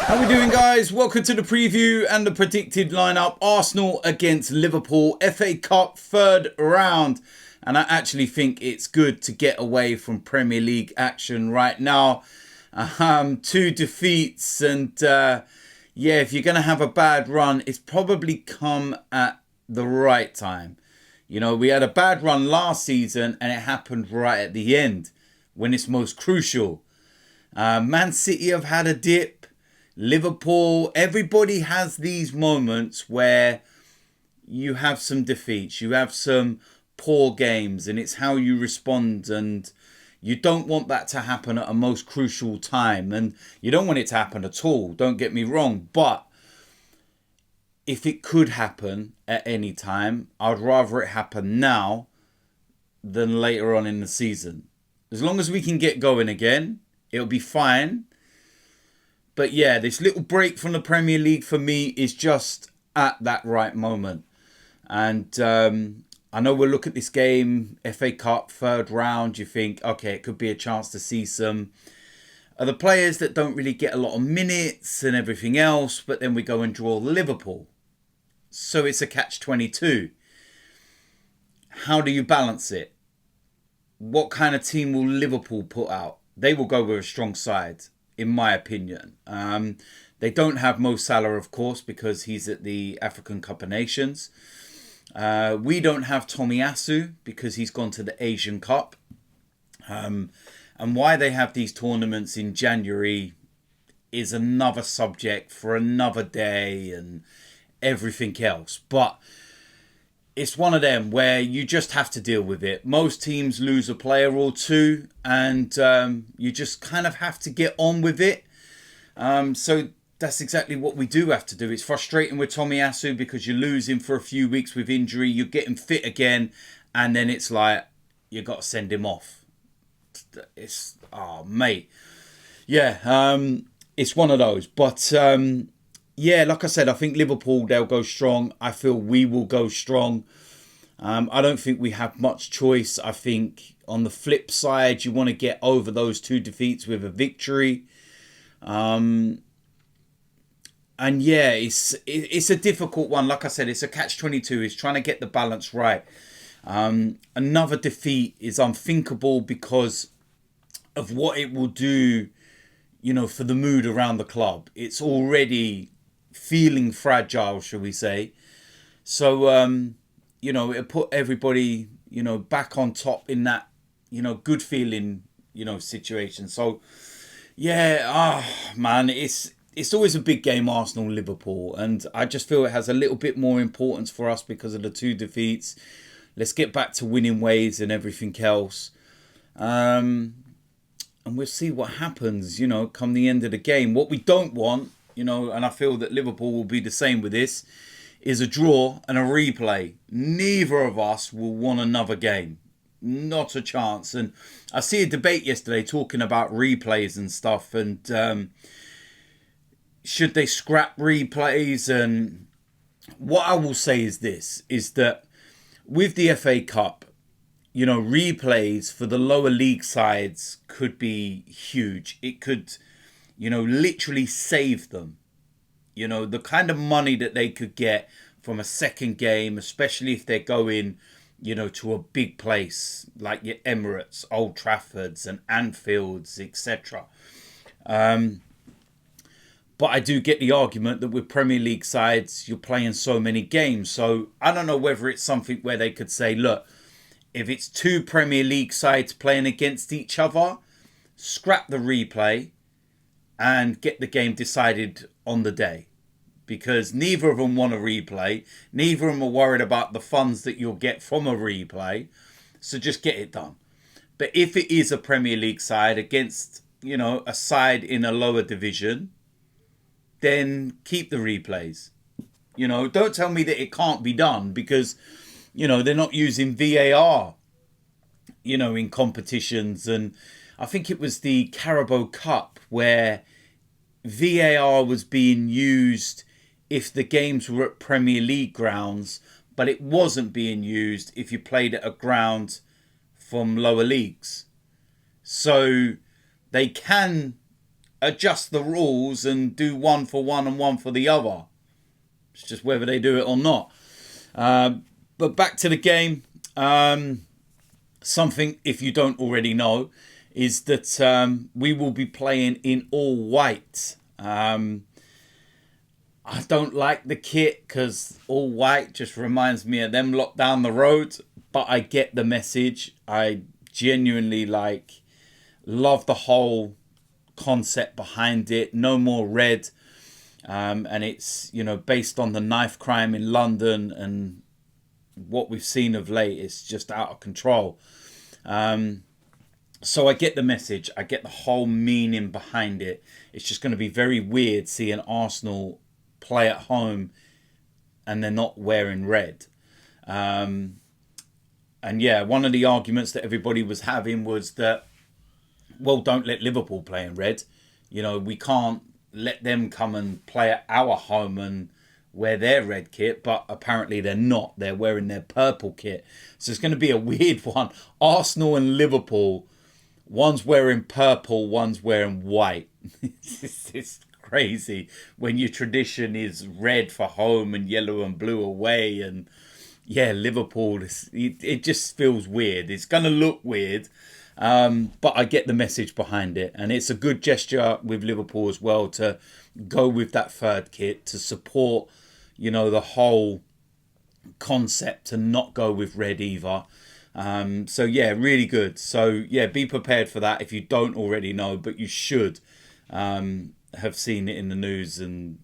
How we doing, guys? Welcome to the preview and the predicted lineup. Arsenal against Liverpool, FA Cup third round. And I actually think it's good to get away from Premier League action right now. Two defeats and yeah, if you're going to have a bad run, it's probably come at the right time. You know, we had a bad run last season and it happened right at the end when it's most crucial. Man City have had a dip. Liverpool, everybody has these moments where you have some defeats, you have some poor games, and it's how you respond. And you don't want that to happen at a most crucial time, and you don't want it to happen at all, don't get me wrong. But if it could happen at any time, I'd rather it happen now than later on in the season. As long as we can get going again, it'll be fine. But yeah, this little break from the Premier League for me is just at that right moment. And I know we'll look at this game, FA Cup, third round. You think, okay, it could be a chance to see some other players that don't really get a lot of minutes and everything else. But then we go and draw Liverpool. So it's a catch-22. How do you balance it? What kind of team will Liverpool put out? They will go with a strong side, in my opinion. They don't have Mo Salah, of course, because he's at the African Cup of Nations. We don't have Tomiyasu because he's gone to the Asian Cup. And why they have these tournaments in January is another subject for another day and everything else. But it's one of them where you just have to deal with it. Most teams lose a player or two, and you just kind of have to get on with it. So that's exactly what we do have to do. It's frustrating with Tomiyasu because you lose him for a few weeks with injury. You get him fit again, and then it's like you got to send him off. It's mate, yeah. It's one of those, but. Yeah, like I said, I think Liverpool, they'll go strong. I feel we will go strong. I don't think we have much choice. I think on the flip side, you want to get over those two defeats with a victory. And yeah, it's a difficult one. Like I said, it's a catch-22. It's trying to get the balance right. Another defeat is unthinkable because of what it will do, you know, for the mood around the club. It's already feeling fragile, shall we say. So, you know, it'll put everybody, you know, back on top in that, you know, good feeling, you know, situation. So, yeah, man, it's always a big game, Arsenal-Liverpool. And I just feel it has a little bit more importance for us because of the two defeats. Let's get back to winning ways and everything else. And we'll see what happens, you know, come the end of the game. What we don't want, you know, and I feel that Liverpool will be the same with this, is a draw and a replay. Neither of us will want another game. Not a chance. And I see a debate yesterday talking about replays and stuff. And should they scrap replays? And what I will say is this, is that with the FA Cup, you know, replays for the lower league sides could be huge. It could, you know, literally save them. You know, the kind of money that they could get from a second game, especially if they're going, you know, to a big place like your Emirates, Old Traffords and Anfields, etc. But I do get the argument that with Premier League sides, you're playing so many games. So I don't know whether it's something where they could say, look, if it's two Premier League sides playing against each other, scrap the replay and get the game decided on the day. Because neither of them want a replay. Neither of them are worried about the funds that you'll get from a replay. So just get it done. But if it is a Premier League side against, you know, a side in a lower division, then keep the replays. You know, don't tell me that it can't be done because, you know, they're not using VAR, you know, in competitions. And I think it was the Carabao Cup where VAR was being used if the games were at Premier League grounds, but it wasn't being used if you played at a ground from lower leagues. So they can adjust the rules and do one for one and one for the other. It's just whether they do it or not. But back to the game. Something, if you don't already know, is that we will be playing in all white. I don't like the kit because all white just reminds me of them lot down the road. But I get the message. I genuinely love the whole concept behind it. No more red. And it's, based on the knife crime in London and what we've seen of late. It's just out of control. So I get the message. I get the whole meaning behind it. It's just going to be very weird seeing Arsenal play at home and they're not wearing red. And yeah, one of the arguments that everybody was having was that, well, don't let Liverpool play in red. We can't let them come and play at our home and wear their red kit, but apparently they're not. They're wearing their purple kit. So it's going to be a weird one. Arsenal and Liverpool, one's wearing purple, one's wearing white. It's crazy when your tradition is red for home and yellow and blue away. And yeah, Liverpool, it just feels weird. It's going to look weird. But I get the message behind it. And it's a good gesture with Liverpool as well to go with that third kit to support, the whole concept and not go with red either. So yeah, really good. So yeah, be prepared for that if you don't already know, but you should have seen it in the news and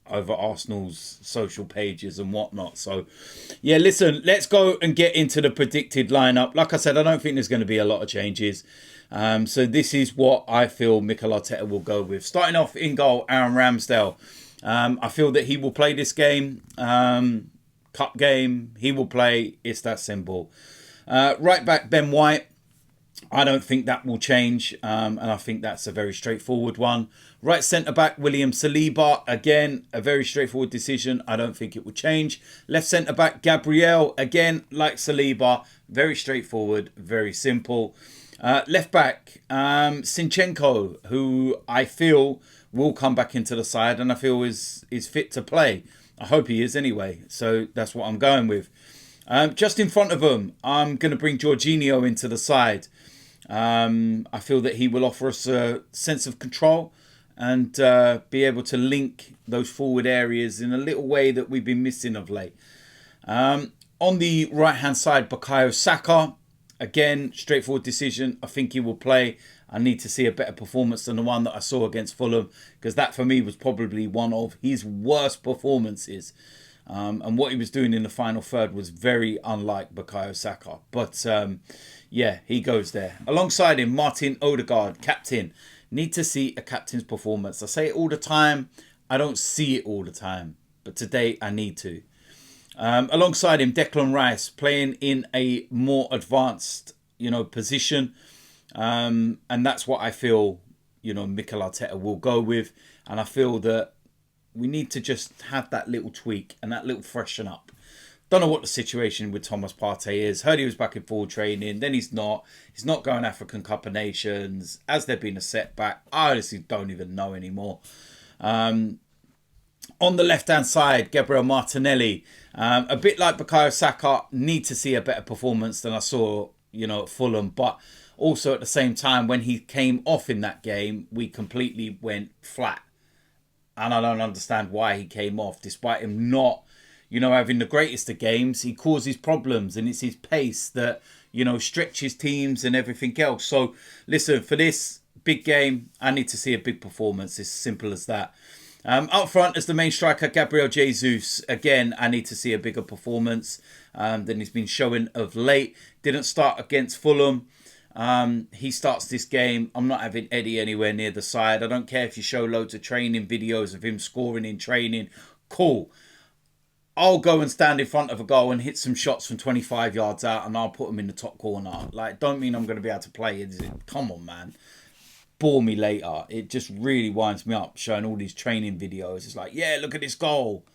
over Arsenal's social pages and whatnot. So yeah, listen, let's go and get into the predicted lineup. Like I said, I don't think there's going to be a lot of changes. So this is what I feel Mikel Arteta will go with. Starting off in goal, Aaron Ramsdale. I feel that he will play this game. Cup game, he will play. It's that simple. Right back, Ben White. I don't think that will change. And I think that's a very straightforward one. Right centre back, William Saliba. Again, a very straightforward decision. I don't think it will change. Left centre back, Gabriel. Again, like Saliba, very straightforward, very simple. Left back, Zinchenko, who I feel will come back into the side and I feel is fit to play. I hope he is anyway. So that's what I'm going with. Just in front of him, I'm going to bring Jorginho into the side. I feel that he will offer us a sense of control and be able to link those forward areas in a little way that we've been missing of late. On the right-hand side, Bukayo Saka. Again, straightforward decision. I think he will play. I need to see a better performance than the one that I saw against Fulham, because that for me was probably one of his worst performances. And what he was doing in the final third was very unlike Bukayo Saka. But yeah, he goes there. Alongside him, Martin Odegaard, captain. Need to see a captain's performance. I say it all the time. I don't see it all the time. But today I need to. Alongside him, Declan Rice, playing in a more advanced, position. And that's what I feel, Mikel Arteta will go with. And I feel that we need to just have that little tweak and that little freshen up. Don't know what the situation with Thomas Partey is. Heard he was back in full training. Then he's not. He's not going African Cup of Nations. Has there been a setback? I honestly don't even know anymore. On the left-hand side, Gabriel Martinelli. A bit like Bukayo Saka, need to see a better performance than I saw, at Fulham. But also at the same time, when he came off in that game, we completely went flat. And I don't understand why he came off, despite him not, having the greatest of games. He causes problems, and it's his pace that, stretches teams and everything else. So, listen, for this big game, I need to see a big performance. It's simple as that. Up front as the main striker, Gabriel Jesus. Again, I need to see a bigger performance than he's been showing of late. Didn't start against Fulham. He starts this game. I'm not having Eddie anywhere near the side. I don't care if you show loads of training videos of him scoring in training. Cool. I'll go and stand in front of a goal and hit some shots from 25 yards out and I'll put him in the top corner. Don't mean I'm going to be able to play it. Come on, man. Bore me later. It just really winds me up showing all these training videos. It's like, yeah, look at this goal.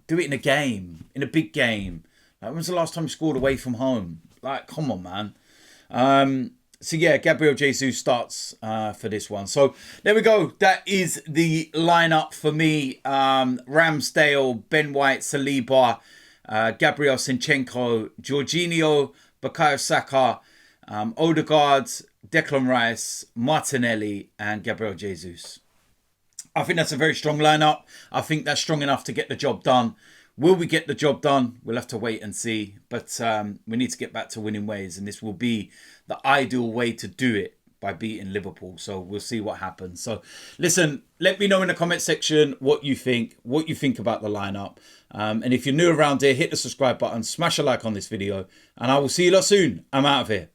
Do it in a game. In a big game. When's the last time you scored away from home? Come on, man. So yeah, Gabriel Jesus starts for this one. So there we go. That is the lineup for me. Ramsdale, Ben White, Saliba, Gabriel Sinchenko, Jorginho, Bukayo Saka, Odegaard, Declan Rice, Martinelli, and Gabriel Jesus. I think that's a very strong lineup. I think that's strong enough to get the job done. Will we get the job done? We'll have to wait and see. But we need to get back to winning ways. And this will be the ideal way to do it, by beating Liverpool. So we'll see what happens. So listen, let me know in the comment section what you think about the lineup. And if you're new around here, hit the subscribe button, smash a like on this video. And I will see you lot soon. I'm out of here.